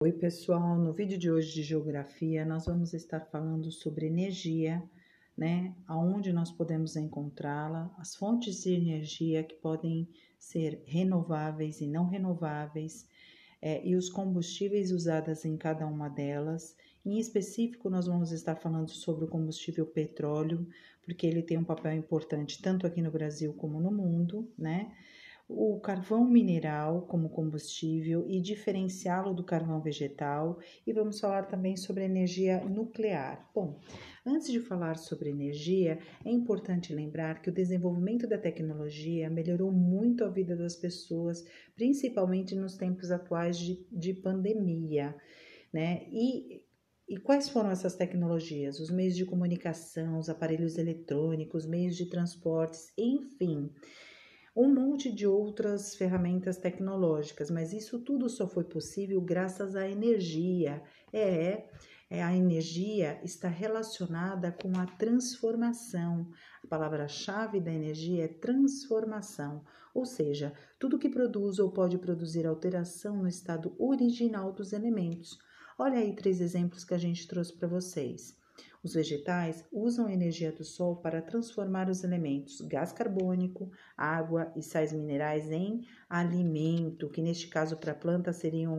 Oi, pessoal. No vídeo de hoje de geografia, nós vamos estar falando sobre energia, né? Aonde nós podemos encontrá-la, as fontes de energia que podem ser renováveis e não renováveis, e os combustíveis usados em cada uma delas. Em específico, nós vamos estar falando sobre o combustível petróleo, porque ele tem um papel importante tanto aqui no Brasil como no mundo, né? O carvão mineral como combustível e diferenciá-lo do carvão vegetal, e vamos falar também sobre energia nuclear. Bom, antes de falar sobre energia, é importante lembrar que o desenvolvimento da tecnologia melhorou muito a vida das pessoas, principalmente nos tempos atuais de pandemia, né? E quais foram essas tecnologias? Os meios de comunicação, os aparelhos eletrônicos, meios de transportes, enfim, um monte de outras ferramentas tecnológicas, mas isso tudo só foi possível graças à energia. A energia está relacionada com a transformação. A palavra-chave da energia é transformação, ou seja, tudo que produz ou pode produzir alteração no estado original dos elementos. Olha aí 3 exemplos que a gente trouxe para vocês. Os vegetais usam a energia do sol para transformar os elementos gás carbônico, água e sais minerais em alimento, que neste caso para a planta seria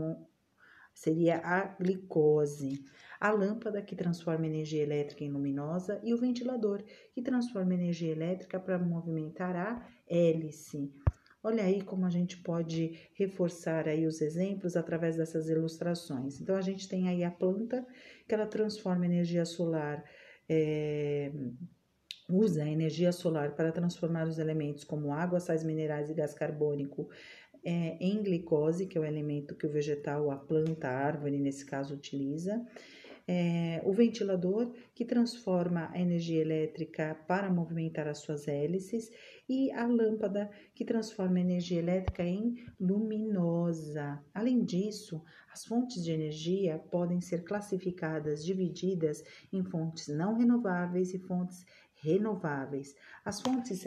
a glicose. A lâmpada, que transforma energia elétrica em luminosa, e o ventilador, que transforma energia elétrica para movimentar a hélice. Olha aí como a gente pode reforçar aí os exemplos através dessas ilustrações. Então, a gente tem aí a planta, que ela transforma energia solar, usa a energia solar para transformar os elementos como água, sais minerais e gás carbônico em glicose, que é o elemento que o vegetal, a planta, a árvore, nesse caso, utiliza. O ventilador, que transforma a energia elétrica para movimentar as suas hélices, e a lâmpada, que transforma a energia elétrica em luminosa. Além disso, as fontes de energia podem ser classificadas, divididas em fontes não renováveis e fontes renováveis. As fontes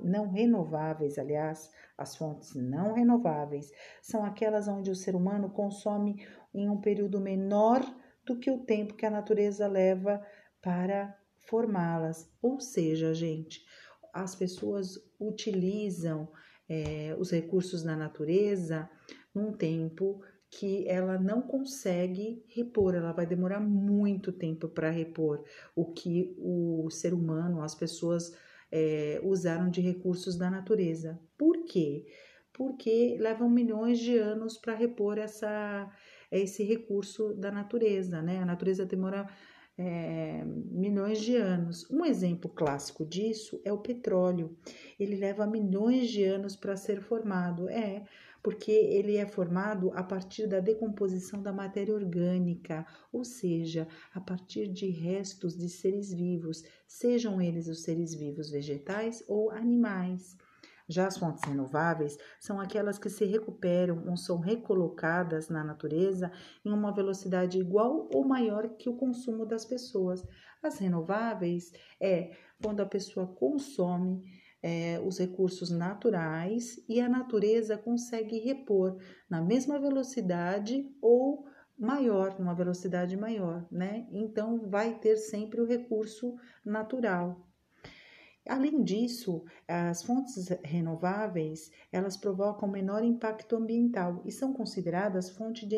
não renováveis, aliás, as fontes não renováveis são aquelas onde o ser humano consome em um período menor do que o tempo que a natureza leva para formá-las. Ou seja, gente, as pessoas utilizam os recursos da natureza num tempo que ela não consegue repor, ela vai demorar muito tempo para repor o que o ser humano, as pessoas usaram de recursos da natureza. Por quê? Porque levam milhões de anos para repor esse recurso da natureza, né? A natureza demora milhões de anos. Um exemplo clássico disso é o petróleo. Ele leva milhões de anos para ser formado. Porque ele é formado a partir da decomposição da matéria orgânica, ou seja, a partir de restos de seres vivos, sejam eles os seres vivos vegetais ou animais. Já as fontes renováveis são aquelas que se recuperam ou são recolocadas na natureza em uma velocidade igual ou maior que o consumo das pessoas. As renováveis é quando a pessoa consome os recursos naturais e a natureza consegue repor na mesma velocidade ou maior, numa velocidade maior, né? Então vai ter sempre o recurso natural. Além disso, as fontes renováveis, elas provocam menor impacto ambiental e são consideradas fontes de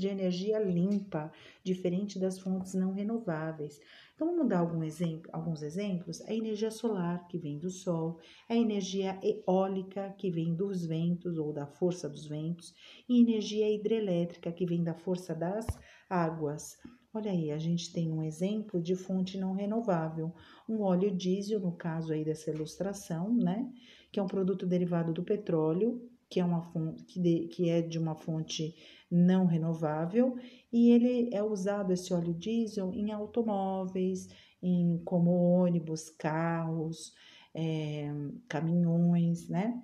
energia limpa, diferente das fontes não renováveis. Então, vamos dar alguns exemplos. A energia solar, que vem do sol, a energia eólica, que vem dos ventos ou da força dos ventos, e energia hidrelétrica, que vem da força das águas. Olha aí, a gente tem um exemplo de fonte não renovável, um óleo diesel, no caso aí dessa ilustração, né? Que é um produto derivado do petróleo, que é uma fonte, que é de uma fonte não renovável, e ele é usado, esse óleo diesel, em automóveis, como ônibus, carros, caminhões, né?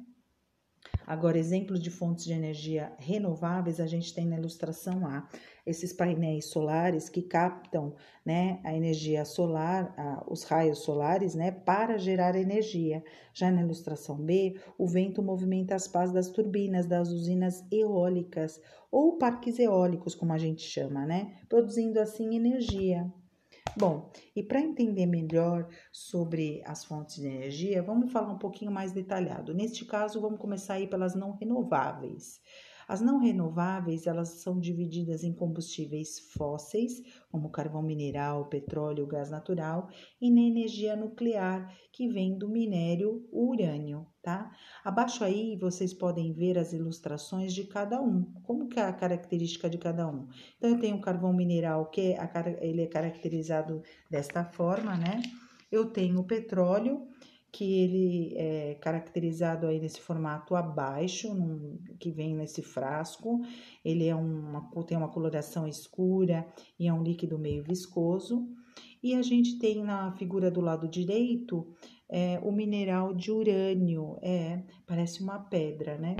Agora, exemplos de fontes de energia renováveis, a gente tem na ilustração A, esses painéis solares que captam, né, a energia solar, os raios solares, né, para gerar energia. Já na ilustração B, o vento movimenta as pás das turbinas das usinas eólicas ou parques eólicos, como a gente chama, né, produzindo assim energia. Bom, e para entender melhor sobre as fontes de energia, vamos falar um pouquinho mais detalhado. Neste caso, vamos começar aí pelas não renováveis. As não renováveis, elas são divididas em combustíveis fósseis, como carvão mineral, petróleo, gás natural, e na energia nuclear, que vem do minério urânio, tá? Abaixo aí vocês podem ver as ilustrações de cada um, como que é a característica de cada um. Então, eu tenho o carvão mineral, que ele é caracterizado desta forma, né? Eu tenho o petróleo, que ele é caracterizado aí nesse formato abaixo, que vem nesse frasco. Ele tem uma coloração escura e é um líquido meio viscoso. E a gente tem na figura do lado direito o mineral de urânio, parece uma pedra, né?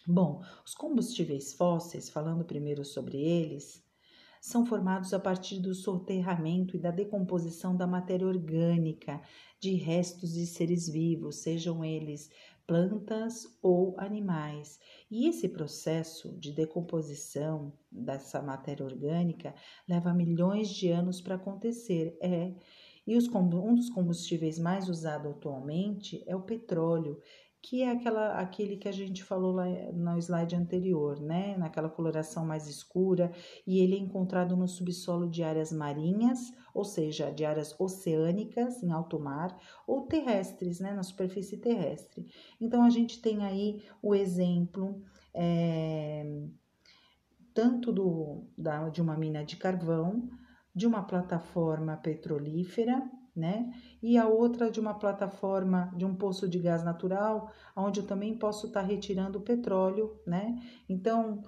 Bom, os combustíveis fósseis, falando primeiro sobre eles, são formados a partir do soterramento e da decomposição da matéria orgânica de restos de seres vivos, sejam eles plantas ou animais. E esse processo de decomposição dessa matéria orgânica leva milhões de anos para acontecer. E um dos combustíveis mais usados atualmente é o petróleo, que é aquele que a gente falou lá no slide anterior, né? Naquela coloração mais escura, e ele é encontrado no subsolo de áreas marinhas, ou seja, de áreas oceânicas, em alto mar, ou terrestres, né? Na superfície terrestre. Então, a gente tem aí o exemplo tanto de uma mina de carvão, de uma plataforma petrolífera, né? E a outra de uma plataforma de um poço de gás natural, onde eu também posso estar retirando petróleo, né? Então,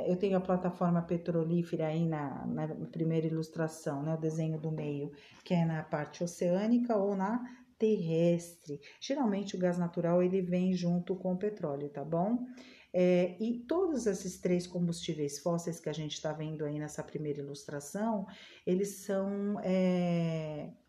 eu tenho a plataforma petrolífera aí na primeira ilustração, né? O desenho do meio, que é na parte oceânica ou na terrestre. Geralmente o gás natural ele vem junto com o petróleo, tá bom? E todos esses três combustíveis fósseis que a gente está vendo aí nessa primeira ilustração, eles são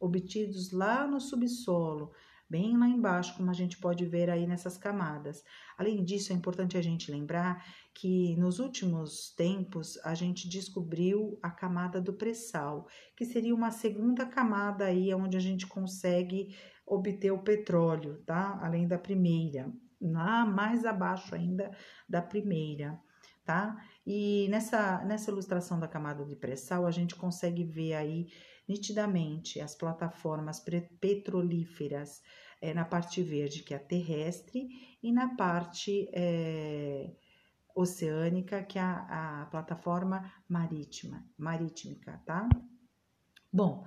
obtidos lá no subsolo, bem lá embaixo, como a gente pode ver aí nessas camadas. Além disso, é importante a gente lembrar que nos últimos tempos a gente descobriu a camada do pré-sal, que seria uma segunda camada aí onde a gente consegue obter o petróleo, tá? Além da primeira, lá mais abaixo ainda da primeira, tá? E nessa ilustração da camada de pré-sal, a gente consegue ver aí nitidamente as plataformas petrolíferas na parte verde, que é a terrestre, e na parte oceânica, que é a plataforma marítima, tá? Bom,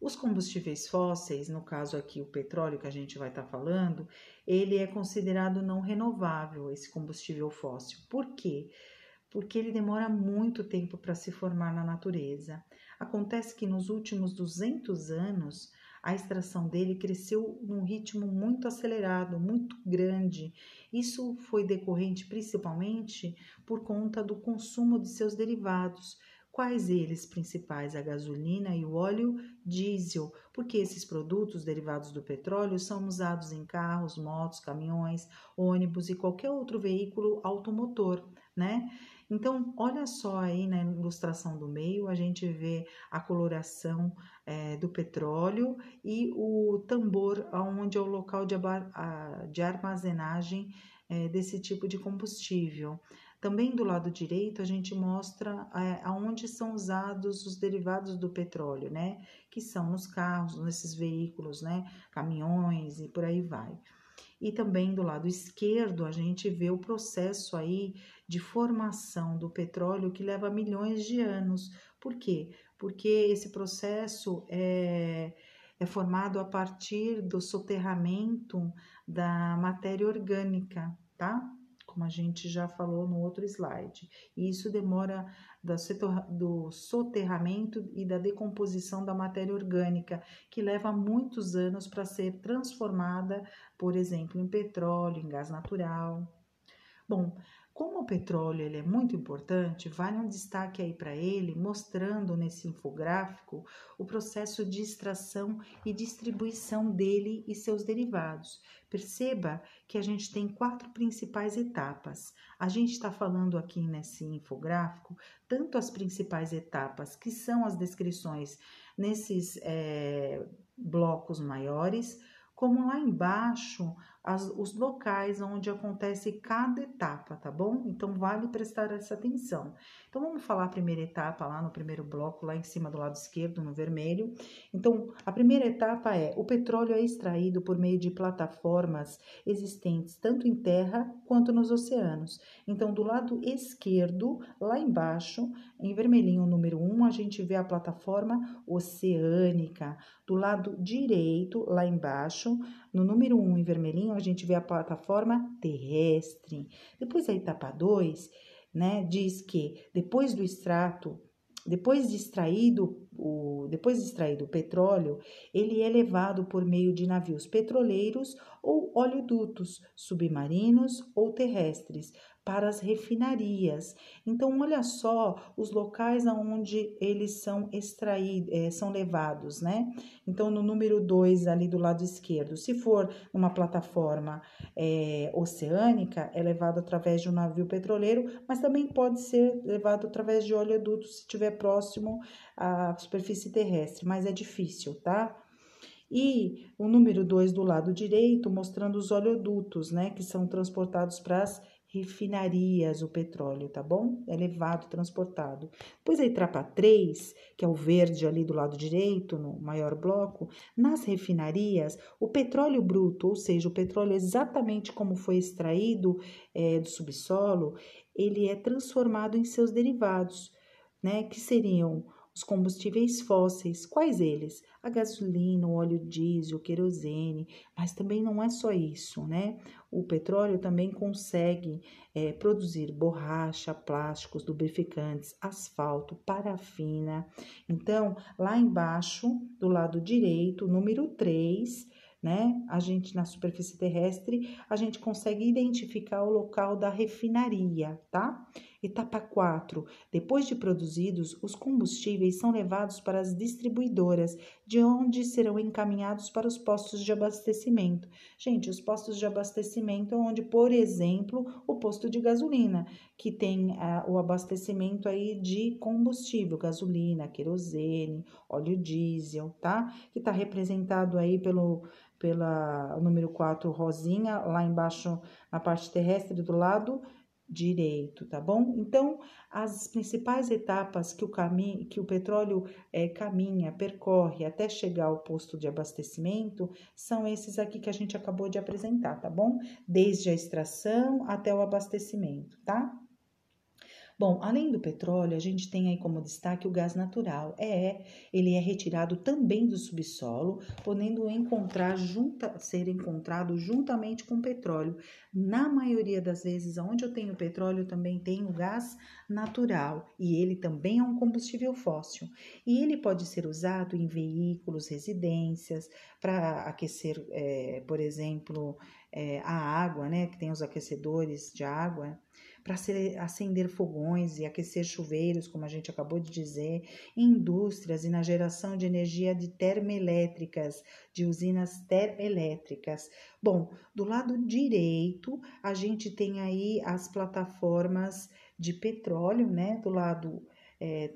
os combustíveis fósseis, no caso aqui o petróleo que a gente vai estar falando, ele é considerado não renovável, esse combustível fóssil. Por quê? Porque ele demora muito tempo para se formar na natureza. Acontece que nos últimos 200 anos, a extração dele cresceu num ritmo muito acelerado, muito grande. Isso foi decorrente principalmente por conta do consumo de seus derivados. Quais eles principais? A gasolina e o óleo diesel, porque esses produtos derivados do petróleo são usados em carros, motos, caminhões, ônibus e qualquer outro veículo automotor, né? Então, olha só aí na ilustração do meio, a gente vê a coloração do petróleo e o tambor, onde é o local de armazenagem desse tipo de combustível. Também do lado direito a gente mostra aonde são usados os derivados do petróleo, né? Que são nos carros, nesses veículos, né? Caminhões e por aí vai. E também do lado esquerdo a gente vê o processo aí de formação do petróleo que leva milhões de anos. Por quê? Porque esse processo é formado a partir do soterramento da matéria orgânica, tá? como a gente já falou no outro slide. E isso demora do soterramento e da decomposição da matéria orgânica, que leva muitos anos para ser transformada, por exemplo, em petróleo, em gás natural. Bom, como o petróleo ele é muito importante, vale um destaque aí para ele, mostrando nesse infográfico o processo de extração e distribuição dele e seus derivados. Perceba que a gente tem 4 principais etapas. A gente está falando aqui nesse infográfico tanto as principais etapas, que são as descrições nesses blocos maiores, como lá embaixo os locais onde acontece cada etapa, tá bom? Então, vale prestar essa atenção. Então, vamos falar a primeira etapa lá no primeiro bloco, lá em cima do lado esquerdo, no vermelho. Então, a primeira etapa o petróleo é extraído por meio de plataformas existentes tanto em terra quanto nos oceanos. Então, do lado esquerdo, lá embaixo, em vermelhinho, o número 1, a gente vê a plataforma oceânica. Do lado direito, lá embaixo, no número 1 em vermelhinho, a gente vê a plataforma terrestre. Depois a etapa 2, né, diz que depois de extraído o petróleo, ele é levado por meio de navios petroleiros ou oleodutos submarinos ou terrestres para as refinarias. Então, olha só os locais aonde eles são extraídos, são levados, né? Então, no número 2, ali do lado esquerdo, se for uma plataforma oceânica, é levado através de um navio petroleiro, mas também pode ser levado através de oleoduto se estiver próximo à superfície terrestre, mas é difícil, tá? E o número 2 do lado direito, mostrando os oleodutos, né, que são transportados para as refinarias, o petróleo, tá bom? É levado, transportado. Depois a etapa 3, que é o verde ali do lado direito, no maior bloco, nas refinarias, o petróleo bruto, ou seja, o petróleo exatamente como foi extraído do subsolo, ele é transformado em seus derivados, né, que seriam os combustíveis fósseis. Quais eles? A gasolina, o óleo diesel, o querosene, mas também não é só isso, né? O petróleo também consegue produzir borracha, plásticos, lubrificantes, asfalto, parafina. Então, lá embaixo, do lado direito, número 3, né? A gente, na superfície terrestre, a gente consegue identificar o local da refinaria, tá? Etapa 4. Depois de produzidos, os combustíveis são levados para as distribuidoras, de onde serão encaminhados para os postos de abastecimento. Gente, os postos de abastecimento é onde, por exemplo, o posto de gasolina, que tem o abastecimento aí de combustível, gasolina, querosene, óleo diesel, tá? Que está representado aí pela número 4 rosinha, lá embaixo na parte terrestre do lado direito, tá bom? Então, as principais etapas que o petróleo percorre até chegar ao posto de abastecimento são esses aqui que a gente acabou de apresentar, tá bom? Desde a extração até o abastecimento, tá? Bom, além do petróleo, a gente tem aí como destaque o gás natural. Ele é retirado também do subsolo, podendo ser encontrado juntamente com o petróleo. Na maioria das vezes, onde eu tenho petróleo, também tenho gás natural, e ele também é um combustível fóssil. E ele pode ser usado em veículos, residências, para aquecer, por exemplo, a água, né, que tem os aquecedores de água, para acender fogões e aquecer chuveiros, como a gente acabou de dizer, em indústrias e na geração de energia de termoelétricas, de usinas termoelétricas. Bom, do lado direito, a gente tem aí as plataformas de petróleo, né, do lado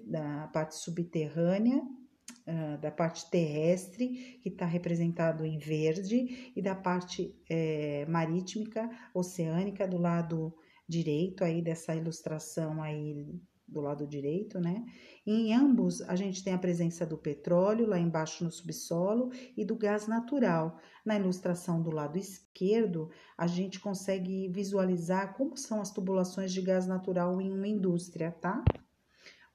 da parte subterrânea, da parte terrestre, que está representado em verde, e da parte marítima, oceânica, do lado direito aí dessa ilustração aí do lado direito, né? E em ambos a gente tem a presença do petróleo lá embaixo no subsolo e do gás natural. Na ilustração do lado esquerdo, a gente consegue visualizar como são as tubulações de gás natural em uma indústria, tá?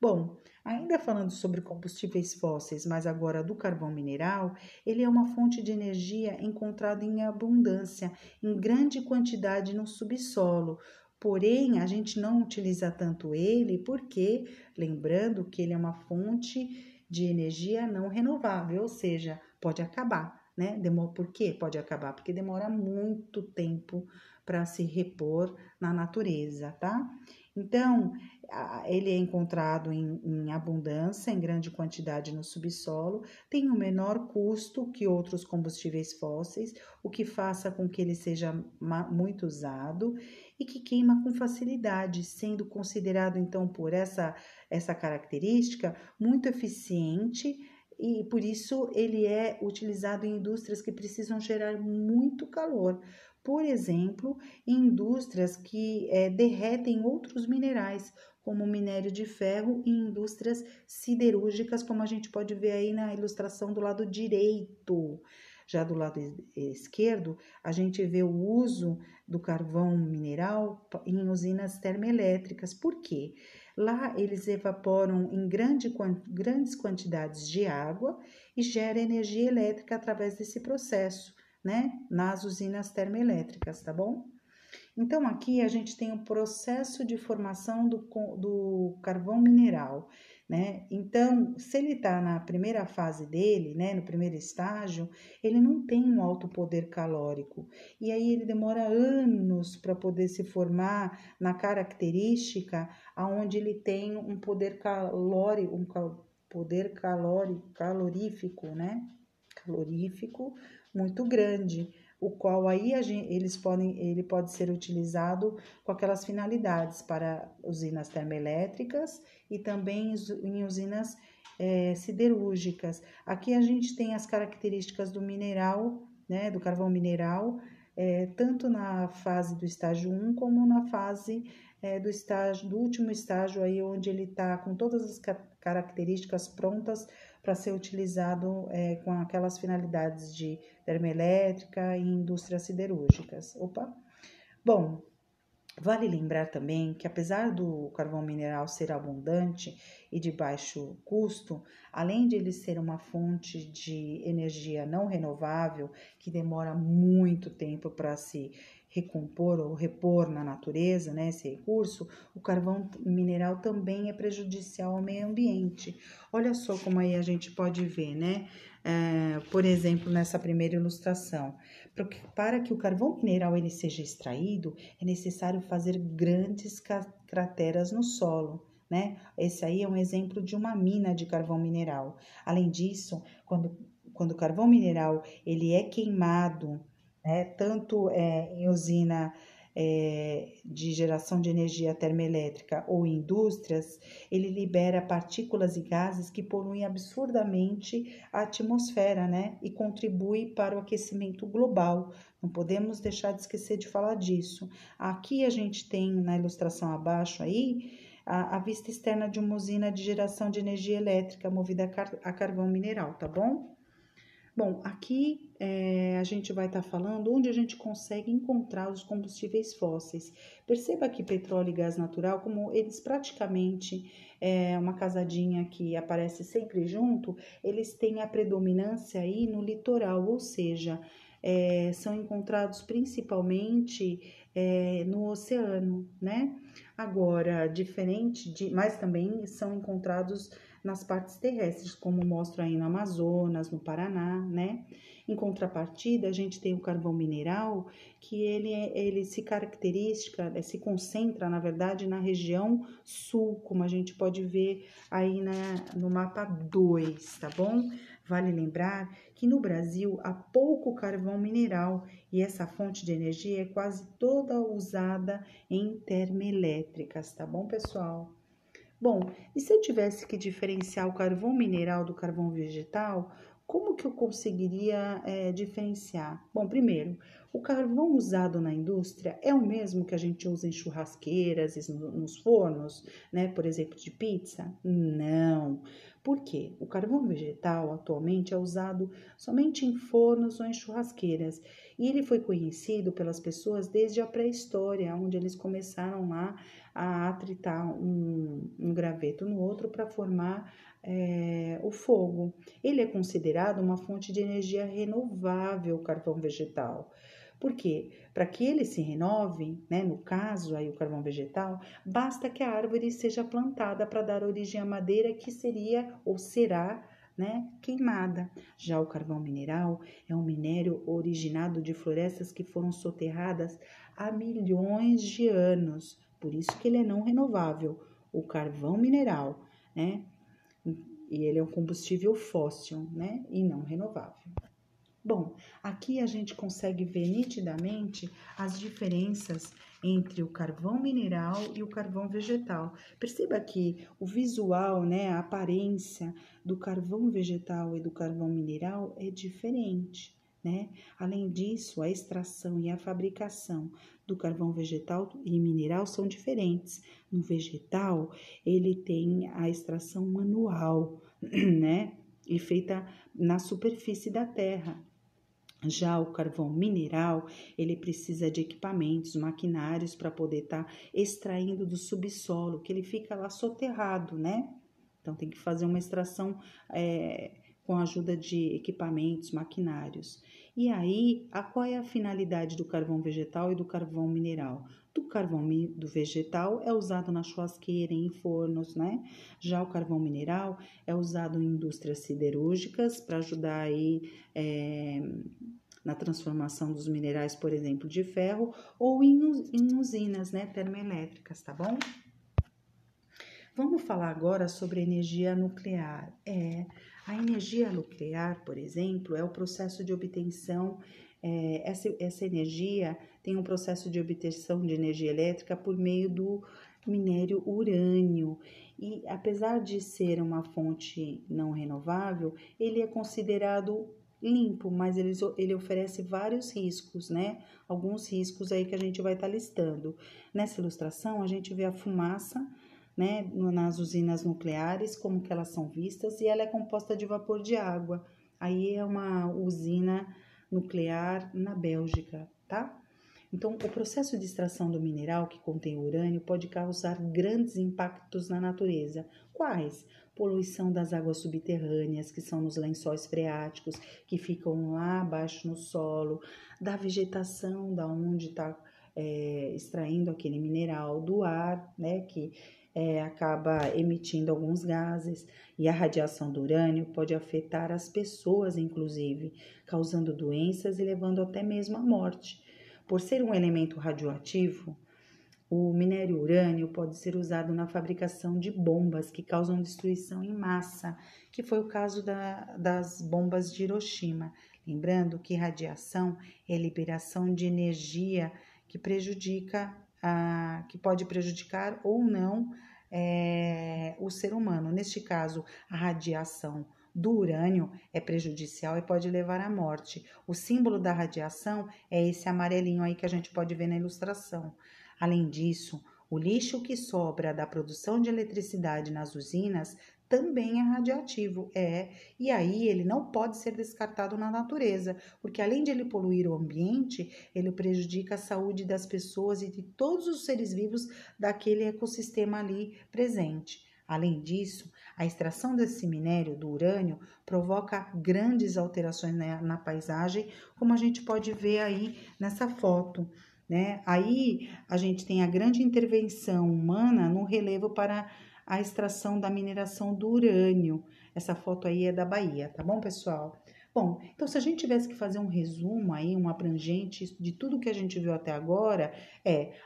Bom, ainda falando sobre combustíveis fósseis, mas agora do carvão mineral, ele é uma fonte de energia encontrada em abundância, em grande quantidade no subsolo, Porém, a gente não utiliza tanto ele porque, lembrando que ele é uma fonte de energia não renovável, ou seja, pode acabar, né? Por quê? Pode acabar porque demora muito tempo para se repor na natureza, tá? Então, ele é encontrado em abundância, em grande quantidade no subsolo, tem um menor custo que outros combustíveis fósseis, o que faça com que ele seja muito usado e que queima com facilidade, sendo considerado então por essa característica muito eficiente e por isso ele é utilizado em indústrias que precisam gerar muito calor. Por exemplo, em indústrias que derretem outros minerais, como o minério de ferro, e indústrias siderúrgicas, como a gente pode ver aí na ilustração do lado direito. Já do lado esquerdo, a gente vê o uso do carvão mineral em usinas termoelétricas. Por quê? Lá eles evaporam em grandes quantidades de água e gera energia elétrica através desse processo, né? Nas usinas termoelétricas, tá bom? Então, aqui a gente tem o processo de formação do carvão mineral, né? Então, se ele está na primeira fase dele, né, no primeiro estágio, ele não tem um alto poder calórico. E aí ele demora anos para poder se formar na característica aonde ele tem um poder calórico, calorífico, né? Calorífico muito grande, o qual aí ele pode ser utilizado com aquelas finalidades para usinas termoelétricas e também em usinas siderúrgicas. Aqui a gente tem as características do mineral, né, do carvão mineral, tanto na fase do estágio 1 como na fase do último estágio aí, onde ele está com todas as características prontas para ser utilizado com aquelas finalidades de termoelétrica e indústrias siderúrgicas. Bom, vale lembrar também que apesar do carvão mineral ser abundante e de baixo custo, além de ele ser uma fonte de energia não renovável, que demora muito tempo para se recompor ou repor na natureza, né, esse recurso, o carvão mineral também é prejudicial ao meio ambiente. Olha só como aí a gente pode ver, né? Por exemplo, nessa primeira ilustração, para que o carvão mineral ele seja extraído, é necessário fazer grandes crateras no solo, né? Esse aí é um exemplo de uma mina de carvão mineral. Além disso, quando o carvão mineral ele é queimado, né, tanto em usina de geração de energia termoelétrica ou indústrias, ele libera partículas e gases que poluem absurdamente a atmosfera, né? E contribui para o aquecimento global. Não podemos deixar de esquecer de falar disso. Aqui a gente tem na ilustração abaixo aí a vista externa de uma usina de geração de energia elétrica movida a carvão mineral, tá bom? Bom, aqui a gente vai estar falando onde a gente consegue encontrar os combustíveis fósseis. Perceba que petróleo e gás natural, como eles praticamente uma casadinha que aparece sempre junto, eles têm a predominância aí no litoral, ou seja, são encontrados principalmente no oceano, né? Agora, mas também são encontrados nas partes terrestres, como mostro aí no Amazonas, no Paraná, né? Em contrapartida, a gente tem o carvão mineral, que ele se concentra, na verdade, na região sul, como a gente pode ver aí no mapa 2, tá bom? Vale lembrar que no Brasil há pouco carvão mineral e essa fonte de energia é quase toda usada em termoelétricas, tá bom, pessoal? Bom, e se eu tivesse que diferenciar o carvão mineral do carvão vegetal, como que eu conseguiria diferenciar? Bom, primeiro, o carvão usado na indústria é o mesmo que a gente usa em churrasqueiras e nos fornos, né? Por exemplo, de pizza? Não. Por quê? O carvão vegetal atualmente é usado somente em fornos ou em churrasqueiras. E ele foi conhecido pelas pessoas desde a pré-história, onde eles começaram lá a atritar um graveto no outro para formar o fogo. Ele é considerado uma fonte de energia renovável, o carvão vegetal. Por quê? Para que ele se renove, né, no caso aí o carvão vegetal, basta que a árvore seja plantada para dar origem à madeira que seria ou será, né, queimada. Já o carvão mineral é um minério originado de florestas que foram soterradas há milhões de anos. Por isso que ele é não renovável, o carvão mineral, né? E ele é um combustível fóssil, né? E não renovável. Bom, aqui a gente consegue ver nitidamente as diferenças entre o carvão mineral e o carvão vegetal. Perceba que o visual, né, a aparência do carvão vegetal e do carvão mineral é diferente, né? Além disso, a extração e a fabricação do carvão vegetal e mineral são diferentes. No vegetal, ele tem a extração manual, né? E feita na superfície da terra. Já o carvão mineral, ele precisa de equipamentos, maquinários para poder estar extraindo do subsolo, que ele fica lá soterrado, né? Então tem que fazer uma extração com a ajuda de equipamentos, maquinários. E aí, qual é a finalidade do carvão vegetal e do carvão mineral? Do carvão do vegetal é usado na churrasqueira, em fornos, né? Já o carvão mineral é usado em indústrias siderúrgicas para ajudar aí na transformação dos minerais, por exemplo, de ferro, ou em usinas, né, termoelétricas, tá bom? Vamos falar agora sobre energia nuclear. A energia nuclear, por exemplo, é o processo de obtenção. Essa energia tem um processo de obtenção de energia elétrica por meio do minério urânio. E apesar de ser uma fonte não renovável, ele é considerado limpo, mas ele oferece vários riscos, né? Alguns riscos aí que a gente vai estar listando. Nessa ilustração, a gente vê a fumaça, né, nas usinas nucleares, como que elas são vistas, e ela é composta de vapor de água. Aí é uma usina nuclear na Bélgica, tá? Então, o processo de extração do mineral que contém urânio pode causar grandes impactos na natureza. Quais? Poluição das águas subterrâneas, que são nos lençóis freáticos, que ficam lá abaixo no solo, da vegetação, da onde está extraindo aquele mineral, do ar, né, que acaba emitindo alguns gases, e a radiação do urânio pode afetar as pessoas, inclusive, causando doenças e levando até mesmo à morte. Por ser um elemento radioativo, o minério urânio pode ser usado na fabricação de bombas que causam destruição em massa, que foi o caso das bombas de Hiroshima. Lembrando que radiação é liberação de energia que que pode prejudicar ou não o ser humano. Neste caso, a radiação do urânio é prejudicial e pode levar à morte. O símbolo da radiação é esse amarelinho aí que a gente pode ver na ilustração. Além disso, o lixo que sobra da produção de eletricidade nas usinas também é radioativo, e aí ele não pode ser descartado na natureza, porque além de ele poluir o ambiente, ele prejudica a saúde das pessoas e de todos os seres vivos daquele ecossistema ali presente. Além disso, a extração desse minério, do urânio, provoca grandes alterações na paisagem, como a gente pode ver aí nessa foto, né? Aí a gente tem a grande intervenção humana no relevo para a extração da mineração do urânio. Essa foto aí é da Bahia, tá bom, pessoal? Bom, então se a gente tivesse que fazer um resumo aí, um abrangente de tudo que a gente viu até agora,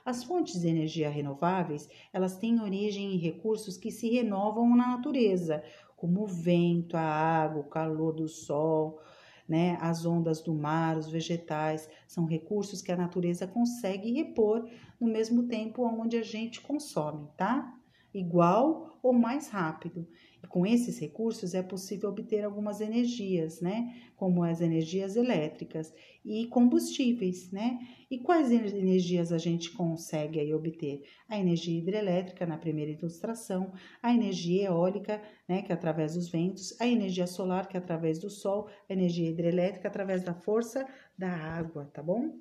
as fontes de energia renováveis, elas têm origem em recursos que se renovam na natureza, como o vento, a água, o calor do sol, né, as ondas do mar, os vegetais, são recursos que a natureza consegue repor no mesmo tempo onde a gente consome, tá? Igual ou mais rápido. E com esses recursos é possível obter algumas energias, né? Como as energias elétricas e combustíveis, né? E quais energias a gente consegue aí obter? A energia hidrelétrica na primeira ilustração, a energia eólica, né, que é através dos ventos, a energia solar, que é através do sol, a energia hidrelétrica através da força da água, tá bom?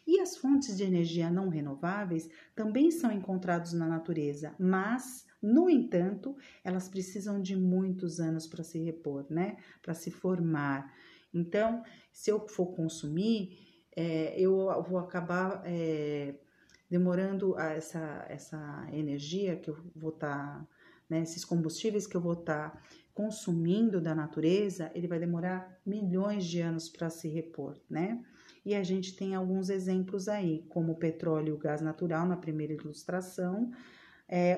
E as fontes de energia não renováveis também são encontradas na natureza, mas, no entanto, elas precisam de muitos anos para se repor, né? Para se formar. Então, se eu for consumir, eu vou acabar demorando essa energia que eu vou estar, né, esses combustíveis que eu vou estar consumindo da natureza, ele vai demorar milhões de anos para se repor, né? E a gente tem alguns exemplos aí, como o petróleo e o gás natural na primeira ilustração,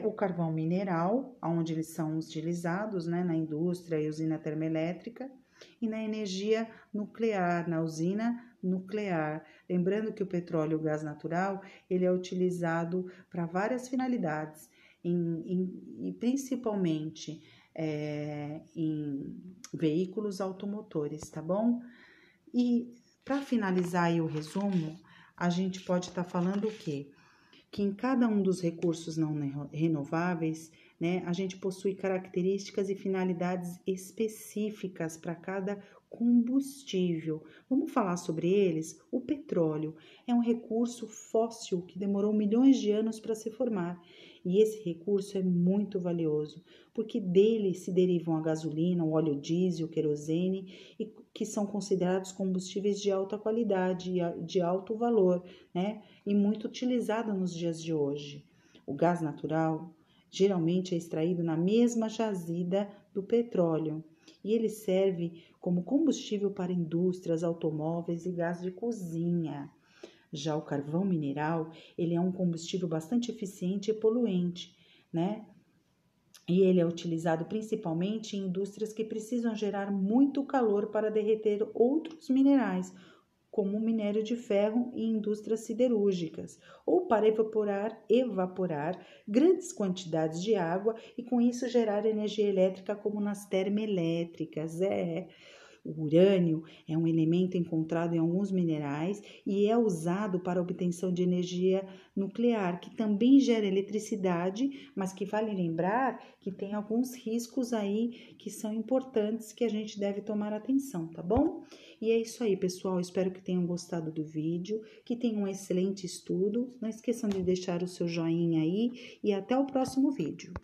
o carvão mineral, onde eles são utilizados, né, na indústria e usina termoelétrica, e na energia nuclear, na usina nuclear. Lembrando que o petróleo e o gás natural, ele é utilizado para várias finalidades, e principalmente em veículos automotores, tá bom? E para finalizar aí o resumo, a gente pode estar falando o quê? Que em cada um dos recursos não renováveis, né, a gente possui características e finalidades específicas para cada combustível. Vamos falar sobre eles? O petróleo é um recurso fóssil que demorou milhões de anos para se formar. E esse recurso é muito valioso, porque dele se derivam a gasolina, o óleo diesel, o querosene, e que são considerados combustíveis de alta qualidade, de alto valor, né? E muito utilizado nos dias de hoje. O gás natural geralmente é extraído na mesma jazida do petróleo e ele serve como combustível para indústrias, automóveis e gás de cozinha. Já o carvão mineral, ele é um combustível bastante eficiente e poluente, né? E ele é utilizado principalmente em indústrias que precisam gerar muito calor para derreter outros minerais, como o minério de ferro e indústrias siderúrgicas, ou para evaporar grandes quantidades de água e com isso gerar energia elétrica, como nas termoelétricas. O urânio é um elemento encontrado em alguns minerais e é usado para a obtenção de energia nuclear, que também gera eletricidade, mas que vale lembrar que tem alguns riscos aí que são importantes que a gente deve tomar atenção, tá bom? E é isso aí, pessoal. Espero que tenham gostado do vídeo, que tenham um excelente estudo. Não esqueçam de deixar o seu joinha aí e até o próximo vídeo.